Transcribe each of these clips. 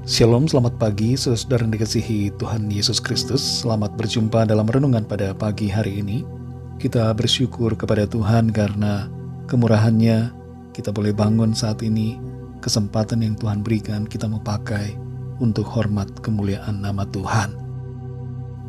Shalom, selamat pagi saudara yang dikasihi Tuhan Yesus Kristus. Selamat berjumpa dalam renungan pada pagi hari ini. Kita bersyukur kepada Tuhan karena kemurahan-Nya kita boleh bangun saat ini. Kesempatan yang Tuhan berikan kita mau pakai untuk hormat kemuliaan nama Tuhan.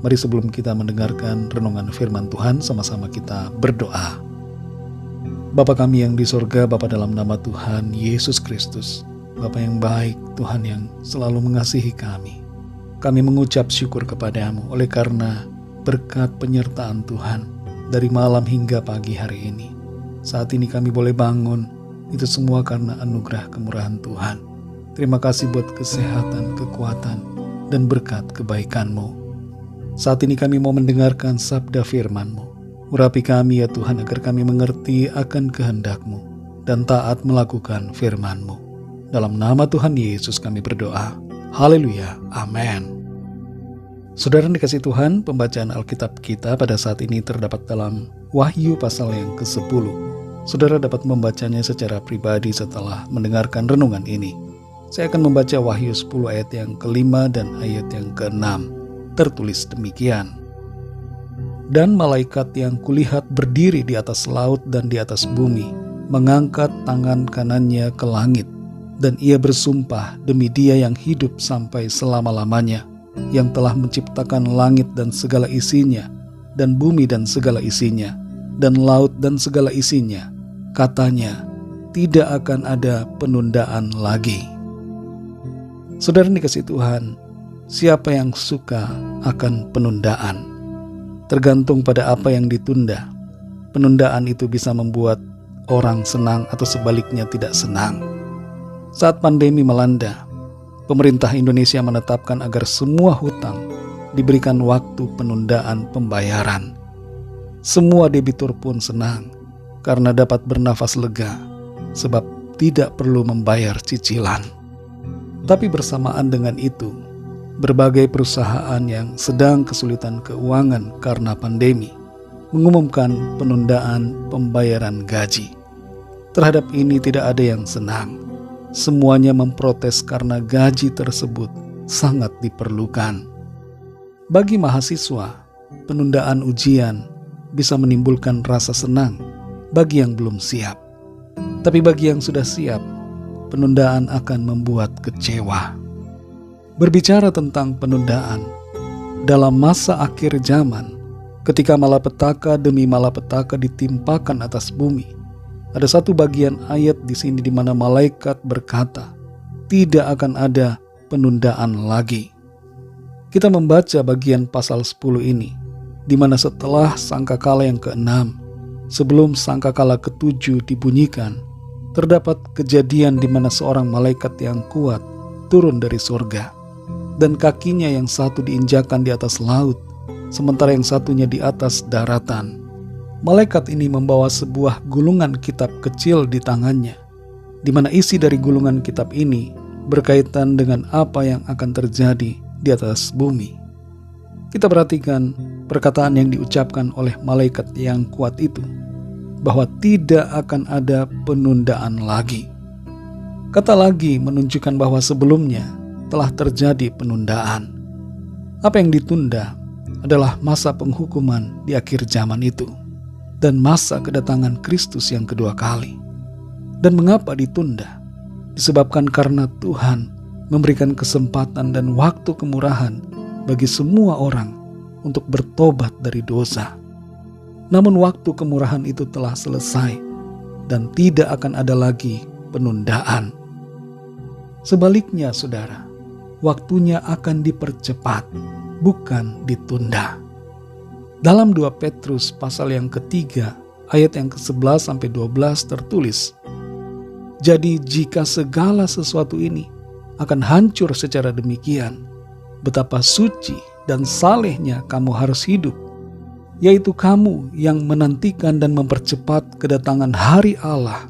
Mari sebelum kita mendengarkan renungan firman Tuhan, sama-sama kita berdoa. Bapa kami yang di sorga, Bapa dalam nama Tuhan Yesus Kristus, Bapa yang baik, Tuhan yang selalu mengasihi kami. Kami mengucap syukur kepadamu oleh karena berkat penyertaan Tuhan dari malam hingga pagi hari ini. Saat ini kami boleh bangun, itu semua karena anugerah kemurahan Tuhan. Terima kasih buat kesehatan, kekuatan, dan berkat kebaikan-Mu. Saat ini kami mau mendengarkan sabda firman-Mu. Urapi kami ya Tuhan agar kami mengerti akan kehendak-Mu dan taat melakukan firman-Mu. Dalam nama Tuhan Yesus kami berdoa. Haleluya. Amin. Saudara yang dikasihi Tuhan, pembacaan Alkitab kita pada saat ini terdapat dalam Wahyu pasal yang ke-10. Saudara dapat membacanya secara pribadi setelah mendengarkan renungan ini. Saya akan membaca Wahyu 10 ayat yang ke-5 dan ayat yang ke-6. Tertulis demikian. Dan malaikat yang kulihat berdiri di atas laut dan di atas bumi, mengangkat tangan kanannya ke langit. Dan ia bersumpah demi Dia yang hidup sampai selama-lamanya, yang telah menciptakan langit dan segala isinya, dan bumi dan segala isinya, dan laut dan segala isinya. Katanya, tidak akan ada penundaan lagi. Saudara dikasihi Tuhan, siapa yang suka akan penundaan? Tergantung pada apa yang ditunda. Penundaan itu bisa membuat orang senang atau sebaliknya tidak senang. Saat pandemi melanda, pemerintah Indonesia menetapkan agar semua hutang diberikan waktu penundaan pembayaran. Semua debitur pun senang karena dapat bernafas lega sebab tidak perlu membayar cicilan. Tapi bersamaan dengan itu, berbagai perusahaan yang sedang kesulitan keuangan karena pandemi mengumumkan penundaan pembayaran gaji. Terhadap ini tidak ada yang senang. Semuanya memprotes karena gaji tersebut sangat diperlukan. Bagi mahasiswa, penundaan ujian bisa menimbulkan rasa senang bagi yang belum siap. Tapi bagi yang sudah siap, penundaan akan membuat kecewa. Berbicara tentang penundaan, dalam masa akhir zaman, ketika malapetaka demi malapetaka ditimpakan atas bumi, ada satu bagian ayat di sini di mana malaikat berkata, tidak akan ada penundaan lagi. Kita membaca bagian pasal 10 ini, di mana setelah sangkakala yang ke-6, sebelum sangkakala ke-7 dibunyikan, terdapat kejadian di mana seorang malaikat yang kuat turun dari surga, dan kakinya yang satu diinjakan di atas laut, sementara yang satunya di atas daratan. Malaikat ini membawa sebuah gulungan kitab kecil di tangannya, di mana isi dari gulungan kitab ini berkaitan dengan apa yang akan terjadi di atas bumi. Kita perhatikan perkataan yang diucapkan oleh malaikat yang kuat itu, bahwa tidak akan ada penundaan lagi. Kata lagi menunjukkan bahwa sebelumnya telah terjadi penundaan. Apa yang ditunda adalah masa penghukuman di akhir zaman itu, dan masa kedatangan Kristus yang kedua kali. Dan mengapa ditunda? Disebabkan karena Tuhan memberikan kesempatan dan waktu kemurahan bagi semua orang untuk bertobat dari dosa. Namun waktu kemurahan itu telah selesai dan tidak akan ada lagi penundaan. Sebaliknya saudara, waktunya akan dipercepat, bukan ditunda. Dalam 2 Petrus pasal yang ketiga, ayat yang ke-11 sampai 12 tertulis, jadi jika segala sesuatu ini akan hancur secara demikian, betapa suci dan salehnya kamu harus hidup, yaitu kamu yang menantikan dan mempercepat kedatangan hari Allah.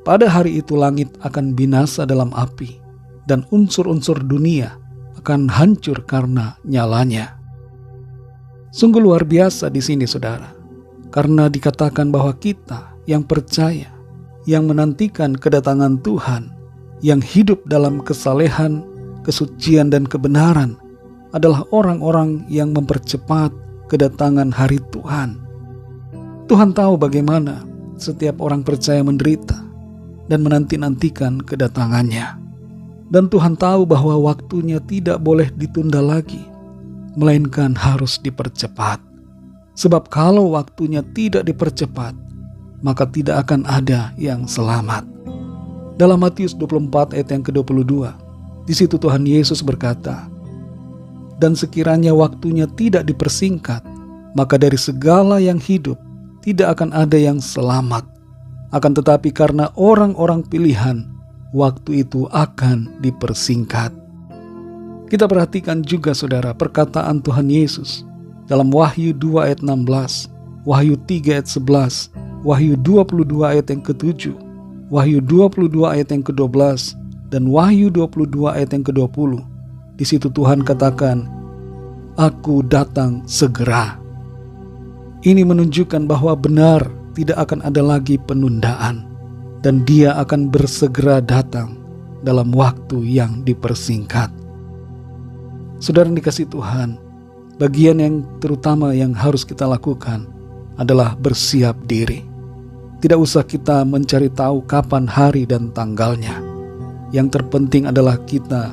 Pada hari itu langit akan binasa dalam api, dan unsur-unsur dunia akan hancur karena nyalanya. Sungguh luar biasa di sini saudara, karena dikatakan bahwa kita yang percaya, yang menantikan kedatangan Tuhan, yang hidup dalam kesalehan, kesucian dan kebenaran adalah orang-orang yang mempercepat kedatangan hari Tuhan. Tuhan tahu bagaimana setiap orang percaya menderita dan menanti-nantikan kedatangannya. Dan Tuhan tahu bahwa waktunya tidak boleh ditunda lagi, melainkan harus dipercepat. Sebab kalau waktunya tidak dipercepat, maka tidak akan ada yang selamat. Dalam Matius 24 ayat yang ke-22, di situ Tuhan Yesus berkata, "Dan sekiranya waktunya tidak dipersingkat, maka dari segala yang hidup tidak akan ada yang selamat. Akan tetapi karena orang-orang pilihan, waktu itu akan dipersingkat." Kita perhatikan juga saudara perkataan Tuhan Yesus dalam Wahyu 2 ayat 16, Wahyu 3 ayat 11, Wahyu 22 ayat yang ke-7, Wahyu 22 ayat yang ke-12, dan Wahyu 22 ayat yang ke-20. Di situ Tuhan katakan, "Aku datang segera." Ini menunjukkan bahwa benar tidak akan ada lagi penundaan, dan Dia akan bersegera datang dalam waktu yang dipersingkat. Saudara yang dikasihi Tuhan, bagian yang terutama yang harus kita lakukan adalah bersiap diri. Tidak usah kita mencari tahu kapan hari dan tanggalnya. Yang terpenting adalah kita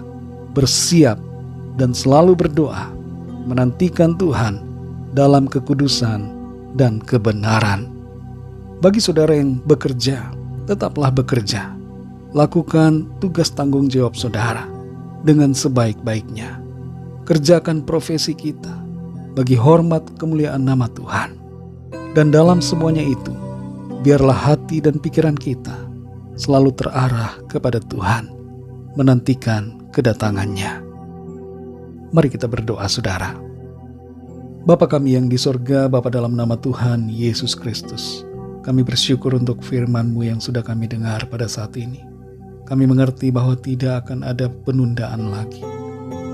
bersiap dan selalu berdoa, menantikan Tuhan dalam kekudusan dan kebenaran. Bagi saudara yang bekerja, tetaplah bekerja. Lakukan tugas tanggung jawab saudara dengan sebaik-baiknya. Kerjakan profesi kita bagi hormat kemuliaan nama Tuhan. Dan dalam semuanya itu, biarlah hati dan pikiran kita selalu terarah kepada Tuhan, menantikan kedatangannya. Mari kita berdoa saudara. Bapa kami yang di sorga, Bapa dalam nama Tuhan Yesus Kristus, kami bersyukur untuk firman-Mu yang sudah kami dengar pada saat ini. Kami mengerti bahwa tidak akan ada penundaan lagi.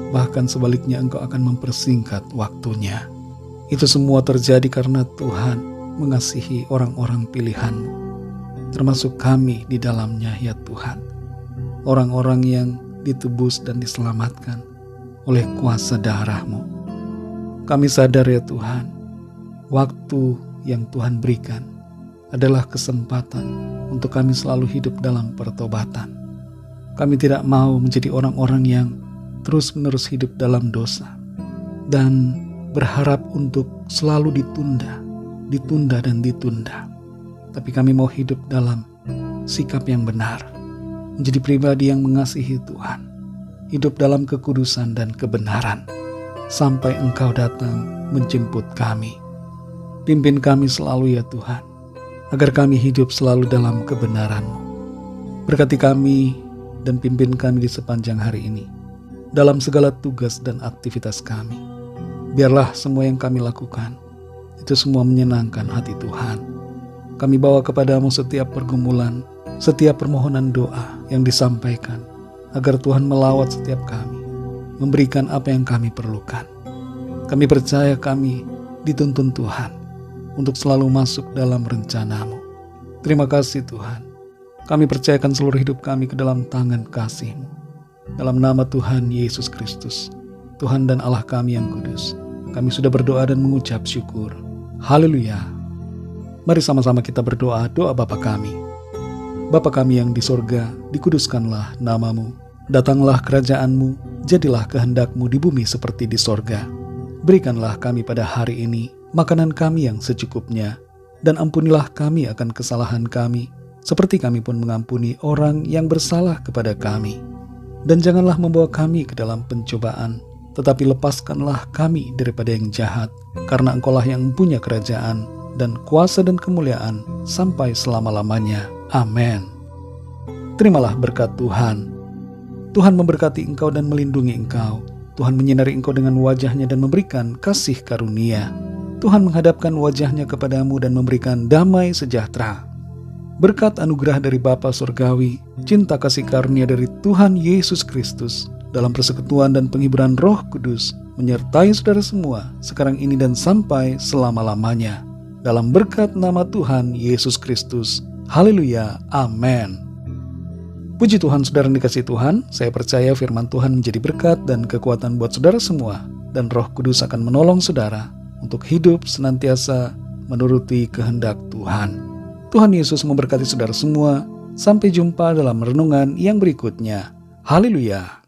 Bahkan sebaliknya Engkau akan mempersingkat waktunya. Itu semua terjadi karena Tuhan mengasihi orang-orang pilihan-Mu, termasuk kami di dalamnya ya Tuhan. Orang-orang yang ditebus dan diselamatkan oleh kuasa darah-Mu. Kami sadar ya Tuhan, waktu yang Tuhan berikan adalah kesempatan untuk kami selalu hidup dalam pertobatan. Kami tidak mau menjadi orang-orang yang terus-menerus hidup dalam dosa dan berharap untuk selalu ditunda dan ditunda. Tapi kami mau hidup dalam sikap yang benar, menjadi pribadi yang mengasihi Tuhan, hidup dalam kekudusan dan kebenaran, sampai Engkau datang menjemput kami. Pimpin kami selalu ya Tuhan, agar kami hidup selalu dalam kebenaran-Mu. Berkati kami dan pimpin kami di sepanjang hari ini, dalam segala tugas dan aktivitas kami. Biarlah semua yang kami lakukan, itu semua menyenangkan hati Tuhan. Kami bawa kepadamu setiap pergumulan, setiap permohonan doa yang disampaikan, agar Tuhan melawat setiap kami, memberikan apa yang kami perlukan. Kami percaya kami dituntun Tuhan untuk selalu masuk dalam rencana-Mu. Terima kasih Tuhan. Kami percayakan seluruh hidup kami ke dalam tangan kasih-Mu. Dalam nama Tuhan Yesus Kristus, Tuhan dan Allah kami yang kudus, kami sudah berdoa dan mengucap syukur. Haleluya. Mari sama-sama kita berdoa doa Bapa kami. Bapa kami yang di sorga, dikuduskanlah nama-Mu. Datanglah kerajaan-Mu, jadilah kehendak-Mu di bumi seperti di sorga. Berikanlah kami pada hari ini makanan kami yang secukupnya, dan ampunilah kami akan kesalahan kami, seperti kami pun mengampuni orang yang bersalah kepada kami. Dan janganlah membawa kami ke dalam pencobaan, tetapi lepaskanlah kami daripada yang jahat, karena Engkaulah yang mempunyai kerajaan dan kuasa dan kemuliaan sampai selama-lamanya. Amin. Terimalah berkat Tuhan. Tuhan memberkati engkau dan melindungi engkau. Tuhan menyinari engkau dengan wajah-Nya dan memberikan kasih karunia. Tuhan menghadapkan wajah-Nya kepadamu dan memberikan damai sejahtera. Berkat anugerah dari Bapa Surgawi, cinta kasih karunia dari Tuhan Yesus Kristus, dalam persekutuan dan penghiburan Roh Kudus, menyertai saudara semua, sekarang ini dan sampai selama-lamanya. Dalam berkat nama Tuhan Yesus Kristus. Haleluya. Amin. Puji Tuhan, saudara yang dikasihi Tuhan, saya percaya firman Tuhan menjadi berkat dan kekuatan buat saudara semua, dan Roh Kudus akan menolong saudara untuk hidup senantiasa menuruti kehendak Tuhan. Tuhan Yesus memberkati saudara semua. Sampai jumpa dalam renungan yang berikutnya. Haleluya.